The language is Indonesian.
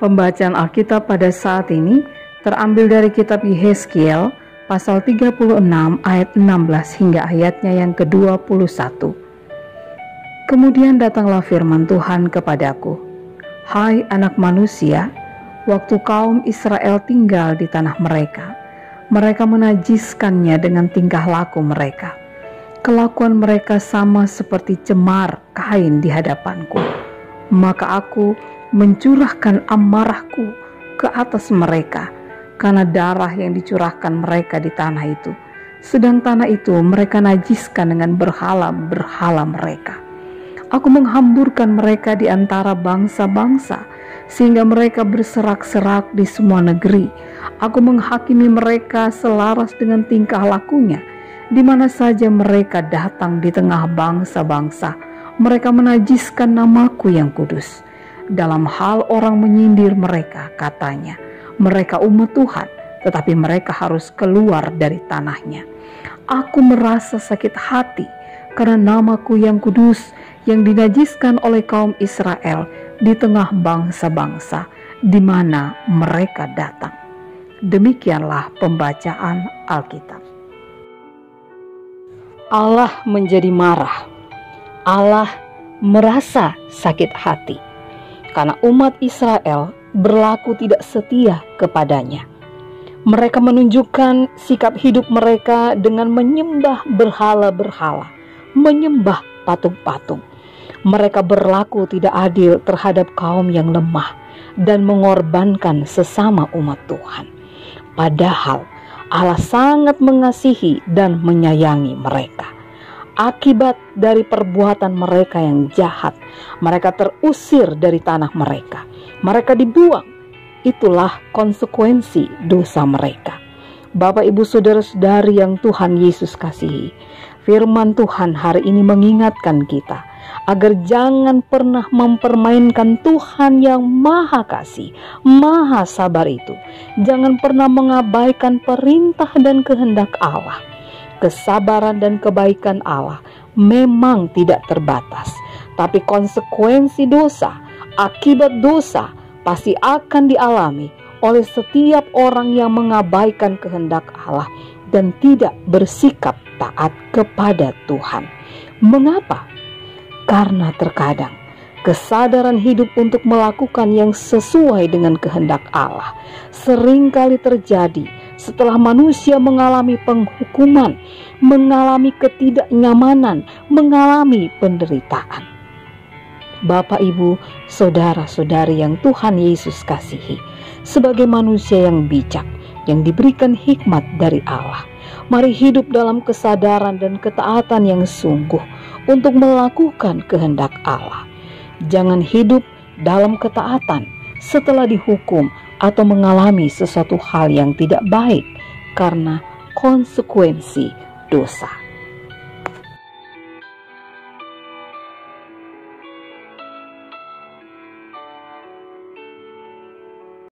Pembacaan Alkitab pada saat ini terambil dari kitab Yehezkiel pasal 36 ayat 16 hingga ayatnya yang ke-21. Kemudian datanglah firman Tuhan kepadaku, "Hai anak manusia, waktu kaum Israel tinggal di tanah mereka, mereka menajiskannya dengan tingkah laku mereka. Kelakuan mereka sama seperti cemar kain di hadapanku. Maka aku mencurahkan amarahku ke atas mereka karena darah yang dicurahkan mereka di tanah itu. Sedang tanah itu mereka najiskan dengan berhala-berhala mereka. Aku menghamburkan mereka di antara bangsa-bangsa, sehingga mereka berserak-serak di semua negeri. Aku menghakimi mereka selaras dengan tingkah lakunya, di mana saja mereka datang di tengah bangsa-bangsa. Mereka menajiskan namaku yang kudus. Dalam hal orang menyindir mereka, katanya, mereka umat Tuhan, tetapi mereka harus keluar dari tanahnya. Aku merasa sakit hati karena namaku yang kudus yang dinajiskan oleh kaum Israel di tengah bangsa-bangsa di mana mereka datang." Demikianlah pembacaan Alkitab. Allah menjadi marah. Allah merasa sakit hati karena umat Israel berlaku tidak setia kepadanya. Mereka menunjukkan sikap hidup mereka dengan menyembah berhala-berhala, menyembah patung-patung. Mereka berlaku tidak adil terhadap kaum yang lemah dan mengorbankan sesama umat Tuhan. Padahal Allah sangat mengasihi dan menyayangi mereka. Akibat dari perbuatan mereka yang jahat, mereka terusir dari tanah mereka. Mereka dibuang. Itulah konsekuensi dosa mereka. Bapak, Ibu, saudara-saudari yang Tuhan Yesus kasihi, firman Tuhan hari ini mengingatkan kita agar jangan pernah mempermainkan Tuhan yang maha kasih, maha sabar itu. Jangan pernah mengabaikan perintah dan kehendak Allah. Kesabaran dan kebaikan Allah memang tidak terbatas, tapi konsekuensi dosa, akibat dosa pasti akan dialami oleh setiap orang yang mengabaikan kehendak Allah dan tidak bersikap taat kepada Tuhan. Mengapa? Karena terkadang kesadaran hidup untuk melakukan yang sesuai dengan kehendak Allah seringkali terjadi setelah manusia mengalami penghukuman, mengalami ketidaknyamanan, mengalami penderitaan. Bapak, Ibu, saudara-saudari yang Tuhan Yesus kasihi, sebagai manusia yang bijak, yang diberikan hikmat dari Allah, mari hidup dalam kesadaran dan ketaatan yang sungguh untuk melakukan kehendak Allah. Jangan hidup dalam ketaatan setelah dihukum atau mengalami sesuatu hal yang tidak baik karena konsekuensi dosa.